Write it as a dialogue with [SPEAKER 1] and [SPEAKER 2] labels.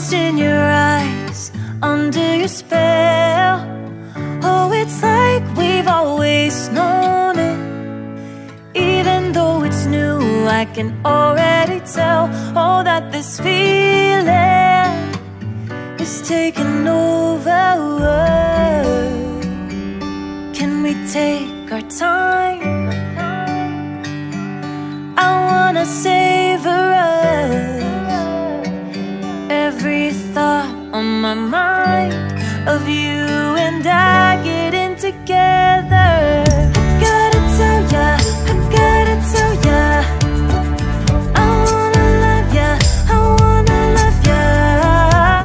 [SPEAKER 1] lost in your eyes, under your spell. Oh, it's like we've always known it. Even though it's new, I can already tell. Oh, that this feeling is taking over. Can we take our time? I wanna savor